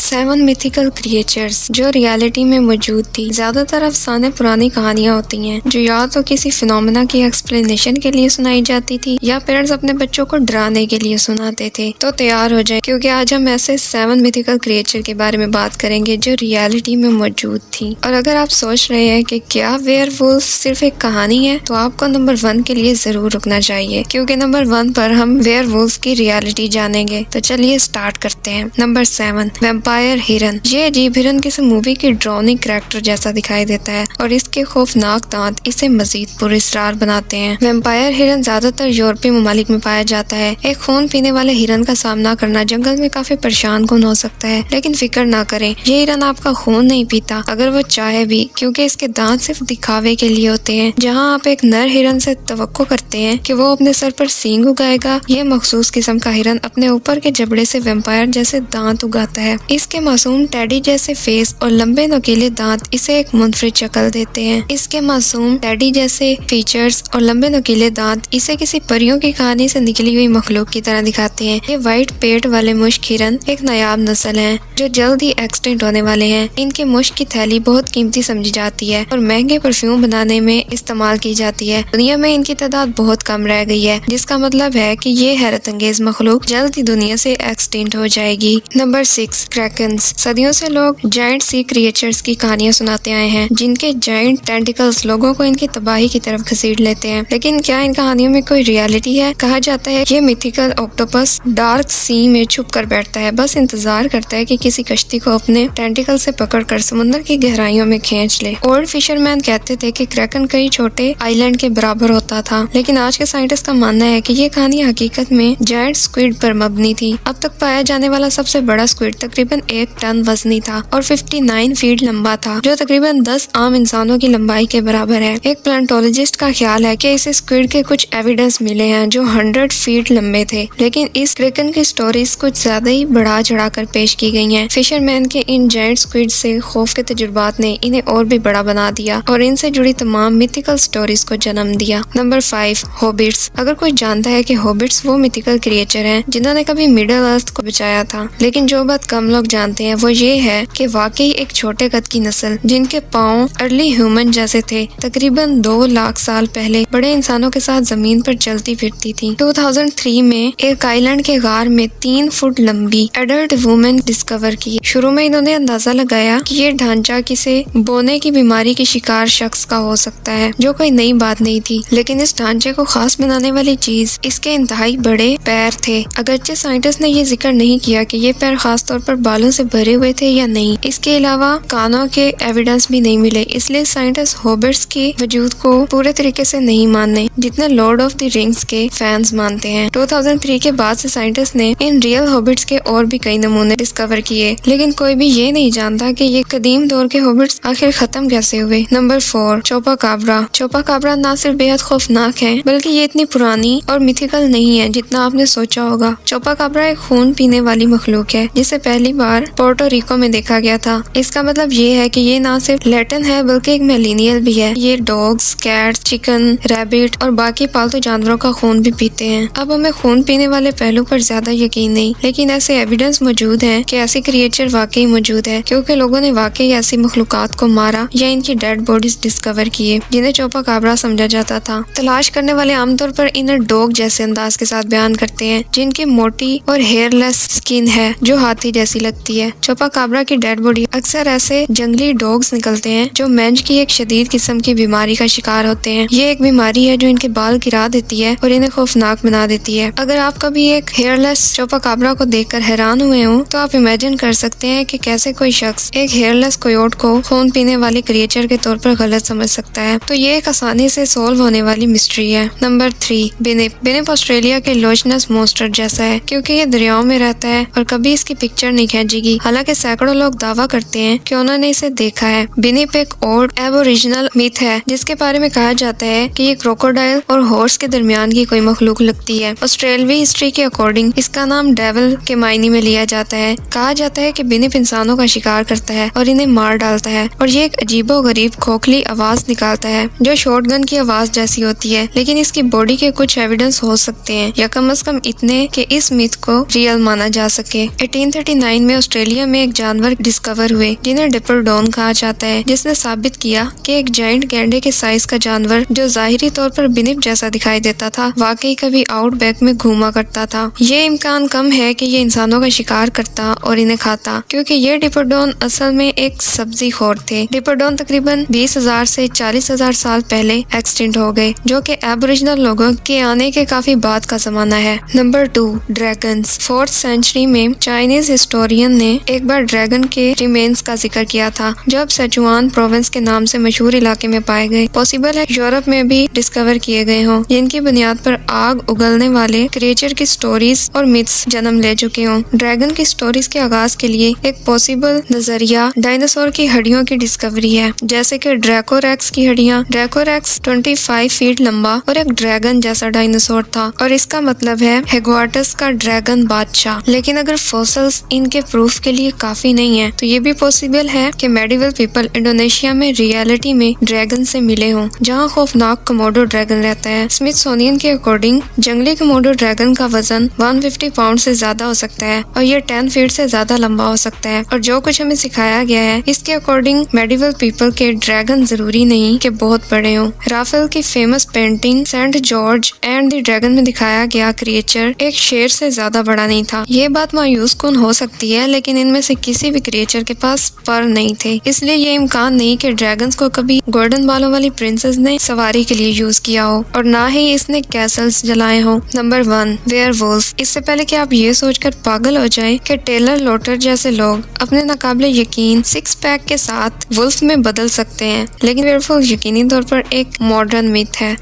7 mythical creatures جو reality میں موجود تھی۔ زیادہ تر افسانے پرانی کہانیاں ہوتی ہیں جو یا تو کسی فینومینا کی ایکسپلینیشن کے لیے سنائی جاتی تھی یا پیرنٹس اپنے بچوں کو ڈرانے کے لیے سناتے تھے۔ تو تیار ہو جائیں کیونکہ آج ہم ایسے 7 میتھیکل کریچر کے بارے میں بات کریں گے جو ریالٹی میں موجود تھی۔ اور اگر آپ سوچ رہے ہیں کہ کیا ویئر وولف صرف ایک کہانی ہے تو آپ کو نمبر 1 کے لیے ضرور رکنا چاہیے کیونکہ نمبر 1 پر ہم ویئر وولف کی ریالٹی جانیں گے۔ تو چلیے سٹارٹ کرتے ہیں۔ نمبر 7 ویمپائر ہرن۔ یہ عجیب ہرن کسی مووی کی ڈرونی کریکٹر جیسا دکھائی دیتا ہے اور اس کے خوفناک دانت اسے مزید پراسرار بناتے ہیں۔ ویمپائر ہرن زیادہ تر یورپی ممالک میں پایا جاتا ہے۔ ایک خون پینے والے ہرن کا سامنا کرنا جنگل میں کافی پریشان کن ہو سکتا ہے، لیکن فکر نہ کریں، یہ ہرن آپ کا خون نہیں پیتا اگر وہ چاہے بھی، کیونکہ اس کے دانت صرف دکھاوے کے لیے ہوتے ہیں۔ جہاں آپ ایک نر ہرن سے توقع کرتے ہیں کہ وہ اپنے سر پر سینگ اگائے گا، یہ مخصوص قسم کا ہرن اپنے اوپر کے جبڑے سے ویمپائر جیسے دانت اگاتا ہے۔ اس کے معصوم ٹیڈی جیسے فیس اور لمبے نوکیلے دانت اسے ایک منفرد شکل دیتے ہیں۔ اس کے معصوم ٹیڈی جیسے فیچرز اور لمبے نوکیلے دانت اسے کسی پریوں کی کہانی سے نکلی ہوئی مخلوق کی طرح دکھاتے ہیں۔ یہ وائٹ پیٹ والے مشک ہرن ایک نایاب نسل ہیں جو جلد ہی ایکسٹنکٹ ہونے والے ہیں۔ ان کے مشک کی تھیلی بہت قیمتی سمجھی جاتی ہے اور مہنگے پرفیوم بنانے میں استعمال کی جاتی ہے۔ دنیا میں ان کی تعداد بہت کم رہ گئی ہے، جس کا مطلب ہے کہ یہ حیرت انگیز مخلوق جلد ہی دنیا سے ایکسٹنکٹ ہو جائے گی۔ نمبر 6 کریکنز۔ صدیوں سے لوگ جائنٹ سی کریچرز کی کہانیاں سناتے آئے ہیں جن کے جائنٹ ٹینٹیکلز لوگوں کو ان کی تباہی کی طرف گھسیٹ لیتے ہیں، لیکن کیا ان کہانیوں میں کوئی ریالٹی ہے؟ کہا جاتا ہے یہ میتھیکل آکٹوپس ڈارک سی میں چھپ کر بیٹھتا ہے، بس انتظار کرتا ہے کہ کسی کشتی کو اپنے ٹینٹیکل سے پکڑ کر سمندر کی گہرائیوں میں کھینچ لے۔ اولڈ فشر مین کہتے تھے کہ کریکن کئی چھوٹے آئی لینڈ کے برابر ہوتا تھا، لیکن آج کے سائنٹسٹ کا ماننا ہے کہ یہ کہانی حقیقت میں جائنٹ سکویڈ پر مبنی تھی۔ اب تک پایا جانے والا سب سے بڑا سکویڈ تقریباً 1 ٹن وزنی تھا اور 59 فیٹ لمبا تھا، جو تقریباً 10 عام انسانوں کی لمبائی کے برابر ہے۔ ایک پلانٹولوجسٹ کا خیال ہے کہ اسے سکویڈ کے کچھ ایویڈنس ملے ہیں جو 100 فیٹ لمبے تھے، لیکن اس کریکن کی سٹوریز کچھ زیادہ ہی بڑھا چڑھا کر پیش کی گئی ہیں۔ فشر مین کے ان جائنٹ سکویڈ سے خوف کے تجربات نے انہیں اور بھی بڑا بنا دیا اور ان سے جڑی تمام میتھیکل سٹوریز کو جنم دیا۔ نمبر 5 ہابٹس۔ اگر کوئی جانتا ہے کہ ہابٹس وہ میتھیکل کریچر ہیں جنہوں نے کبھی مڈل ارتھ کو بچایا تھا، لیکن جو بات کم لوگ جانتے ہیں وہ یہ ہے کہ واقعی ایک چھوٹے قد کی نسل جن کے پاؤں ارلی ہیومن جیسے تھے تقریباً 2 لاکھ سال پہلے بڑے انسانوں کے ساتھ زمین پر چلتی پھرتی تھی۔ 2003 میں ایک آئی لینڈ کے غار میں 3 فٹ لمبی ایڈلٹ وومن ڈسکور کی۔ شروع میں انہوں نے اندازہ لگایا کہ یہ ڈھانچہ کسی بونے کی بیماری کی شکار شخص کا ہو سکتا ہے، جو کوئی نئی بات نہیں تھی، لیکن اس ڈھانچے کو خاص بنانے والی چیز اس کے انتہائی بڑے پیر تھے۔ اگرچہ سائنٹسٹ نے یہ ذکر نہیں کیا کہ یہ پیر خاص طور پر بالوں سے بھرے ہوئے تھے یا نہیں۔ اس کے علاوہ کانوں کے ایویڈنس بھی نہیں ملے، اس لیے سائنٹسٹ ہابٹس کے وجود کو پورے طریقے سے نہیں ماننے جتنے لارڈ آف دی رنگز کے فینس مانتے ہیں۔ 2003 کے بعد سے سائنٹسٹ نے ان ریئل ہابٹس کے اور بھی کئی نمونے ڈسکور کیے، لیکن کوئی بھی یہ نہیں جانتا کہ یہ قدیم دور کے ہابٹس آخر ختم کیسے ہوئے۔ نمبر 4 چوپا کابرا۔ چوپا کابرا نہ صرف بے حد خوفناک ہے بلکہ یہ اتنی پرانی اور میتھیکل نہیں ہے جتنا آپ نے سوچا ہوگا۔ چوپا کابرا ایک خون پینے والی مخلوق ہے جسے پہلی بار پورٹو ریکو میں دیکھا گیا تھا۔ اس کا مطلب یہ ہے کہ یہ نہ صرف لیٹن ہے بلکہ ایک میلینیل بھی ہے۔ یہ ڈاگز، کیٹس، چکن، ریبٹ اور باقی پالتو جانوروں کا خون بھی پیتے ہیں۔ اب ہمیں خون پینے والے پہلو پر زیادہ یقین نہیں، لیکن ایسے ایویڈنس موجود ہیں کہ ایسی کریچر واقعی موجود ہے کیونکہ لوگوں نے واقعی ایسی مخلوقات کو مارا یا ان کی ڈیڈ باڈیز ڈسکور کیے جنہیں چوپا کابرا سمجھا جاتا تھا۔ تلاش کرنے والے عام طور پر انہیں ڈاگ جیسے انداز کے ساتھ بیان کرتے ہیں جن کی موٹی اور ہیئر لیس سکن ہے جو ہاتھی جیسی لگتی ہے۔ چوپا کابرا کی ڈیڈ باڈی اکثر ایسے جنگلی ڈاگز نکلتے ہیں جو مینج کی ایک شدید قسم کی بیماری کا شکار ہوتے ہیں۔ یہ ایک بیماری ہے جو ان کے بال گرا دیتی ہے اور انہیں خوفناک بنا دیتی ہے۔ اگر آپ کبھی ایک ہیئر لیس چوپا کابرا کو دیکھ کر حیران ہوئے ہوں تو آپ امیجن کر سکتے ہیں کہ کیسے کوئی شخص ایک ہیئر لیس کویوٹ کو خون پینے والی کریچر کے طور پر غلط سمجھ سکتا ہے۔ تو یہ ایک آسانی سے سولو ہونے والی مسٹری ہے۔ نمبر 3 بنپ۔ بنپ آسٹریلیا کے لوچنس مونسٹر جیسا ہے کیونکہ یہ دریاؤں میں رہتا ہے اور کبھی اس کی پکچر نہیں کھینچی گی، حالانکہ سینکڑوں لوگ دعویٰ کرتے ہیں کہ انہوں نے اسے دیکھا ہے۔ بنپ ایک اور ایبوریجنل میتھ ہے جس کے بارے میں کہا جاتا ہے کہ یہ کروکوڈائل اور ہارس کے درمیان کی کوئی مخلوق لگتی ہے۔ آسٹریلوی ہسٹری کے اکارڈنگ اس کا نام ڈیول کے معنی میں لیا جاتا ہے۔ کہا جاتا ہے کہ بنپ انسانوں کا شکار کرتا ہے اور انہیں مار ڈالتا ہے، اور یہ ایک عجیب و غریب کھوکھلی آواز نکالتا ہے جو شارٹ گن کی آواز جیسی ہوتی ہے، لیکن اس کی باڈی کے کچھ ایویڈنس ہو سکتے ہیں یا کم از کم اتنے کہ اس میتھ کو ریئل مانا جا سکے۔ 1839 میں آسٹریلیا میں ایک جانور ڈسکور ہوئے جنہیں ڈپرڈون کہا جاتا ہے، جس نے ثابت کیا کہ ایک جائنٹ گینڈے کے سائز کا جانور جو ظاہری طور پر بنپ جیسا دکھائی دیتا تھا واقعی کبھی آؤٹ بیک میں گھوما کرتا تھا۔ یہ امکان کم ہے کہ یہ انسانوں کا شکار کرتا اور انہیں کھاتا، کیونکہ یہ ڈپرڈون اصل میں ایک سبزی خور تھے۔ ڈپرڈون تقریباً 20,000 سے 40,000 سال پہلے ایکسٹنٹ ہو گئے، جو کہ ایبوریجنل لوگوں کے آنے کے کافی بعد کا زمانہ ہے۔ Number 2، dragons. 4th سینچری میں چائنیز ہسٹورین نے ایک بار ڈریگن کے ریمینز کا ذکر کیا تھا جو اب سچوان پروونس کے نام سے مشہور علاقے میں پائے گئے۔ پاسبل ہے یورپ میں بھی ڈسکور کیے گئے ہوں، جن کی بنیاد پر آگ اگلنے والے کریچر کی سٹوریز اور میتھس جنم لے چکے ہوں۔ ڈریگن کی سٹوریز کے آغاز کے لیے ایک پاسبل نظریہ ڈائناسور کی ہڈیوں کی ڈسکوری ہے، جیسے کہ ڈریکوریکس کی ہڈیاں۔ ڈریکوریکس 25 فیٹ لمبا اور ایک ڈریگن جیسا ڈائناسور تھا، اور اس کا مطلب ہے ہیگواٹس کا ڈریگن بادشاہ۔ لیکن اگر فوسلز ان کے پروف کے لیے کافی نہیں ہیں تو یہ بھی پاسبل ہے کہ میڈیول پیپل انڈونیشیا میں ریئلٹی میں ڈریگن سے ملے ہوں، جہاں خوفناک کموڈو ڈریگن رہتا ہے۔ اسمتھسونین کے اکارڈنگ جنگلی کموڈو ڈریگن کا وزن 150 پاؤنڈ سے زیادہ ہو سکتا ہے اور یہ 10 فیٹ سے زیادہ لمبا ہو سکتا ہے، اور جو کچھ ہمیں سکھایا گیا ہے اس کے اکارڈنگ میڈیول پیپل کے ڈریگن ضروری نہیں کہ بہت بڑے ہوں۔ رافیل کی famous painting saint George and the dragon میں دکھایا گیا کریچر ایک شیر سے زیادہ بڑا نہیں تھا۔ یہ بات مایوس کن ہو سکتی ہے، لیکن ان میں سے کسی بھی کریچر کے پاس پر نہیں تھے، اس لیے یہ امکان نہیں کہ ڈریگنز کو کبھی گولڈن بالوں والی پرنسس نے سواری کے لیے یوز کیا ہو، اور نہ ہی اس نے کیسلز جلائے ہوں۔ Number 1، where wolf. اس سے پہلے کہ آپ یہ سوچ کر پاگل ہو جائیں کہ ٹیلر لوٹر جیسے لوگ اپنے ناقابل یقین 6 پیک کے ساتھ ولف میں بدل سکتے ہیں، لیکن ویئر وولف یقینی طور پر ایک ماڈرن میتھ ہے۔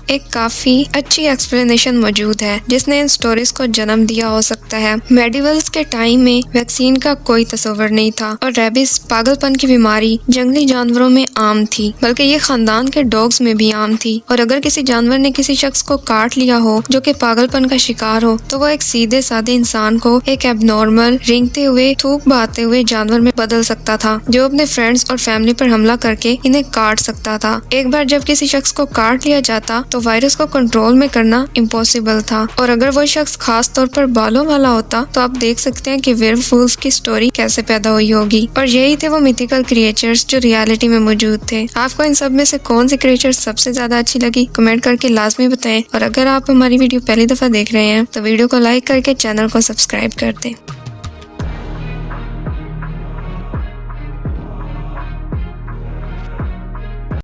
ایک کافی اچھی ایکسپلینیشن موجود ہے جس نے ان سٹوریز کو جنم دیا ہو سکتا ہے۔ میڈیولز کے ٹائم میں ویکسین کا کوئی تصور نہیں تھا، اور ریبس پاگل پن کی بیماری جنگلی جانوروں میں عام تھی، بلکہ یہ خاندان کے ڈاگز میں بھی عام تھی، اور اگر کسی جانور نے کسی شخص کو کاٹ لیا ہو جو کہ پاگل پن کا شکار ہو تو وہ ایک سیدھے سادے انسان کو ایک ایب نارمل رینگتے ہوئے تھوک بہاتے ہوئے جانور میں بدل سکتا تھا جو اپنے فرینڈز اور فیملی پر حملہ کر کے انہیں کاٹ سکتا تھا۔ ایک بار جب کسی شخص کو کاٹ لیا جاتا تو وائرس کو کنٹرول میں کرنا امپاسبل تھا، اور اگر وہ شخص خاص طور پر بالوں والا ہوتا تو آپ دیکھ سکتے ہیں کہ ویئر وولف کی سٹوری کیسے پیدا ہوئی ہوگی، اور یہی تھے وہ میتھیکل کریچرز جو ریالٹی میں موجود تھے۔ آپ کو ان سب میں سے کون سی کریچر سب سے زیادہ اچھی لگی کمنٹ کر کے لازمی بتائیں، اور اگر آپ ہماری ویڈیو پہلی دفعہ دیکھ رہے ہیں تو ویڈیو کو لائک کر کے چینل کو سبسکرائب کر دیں۔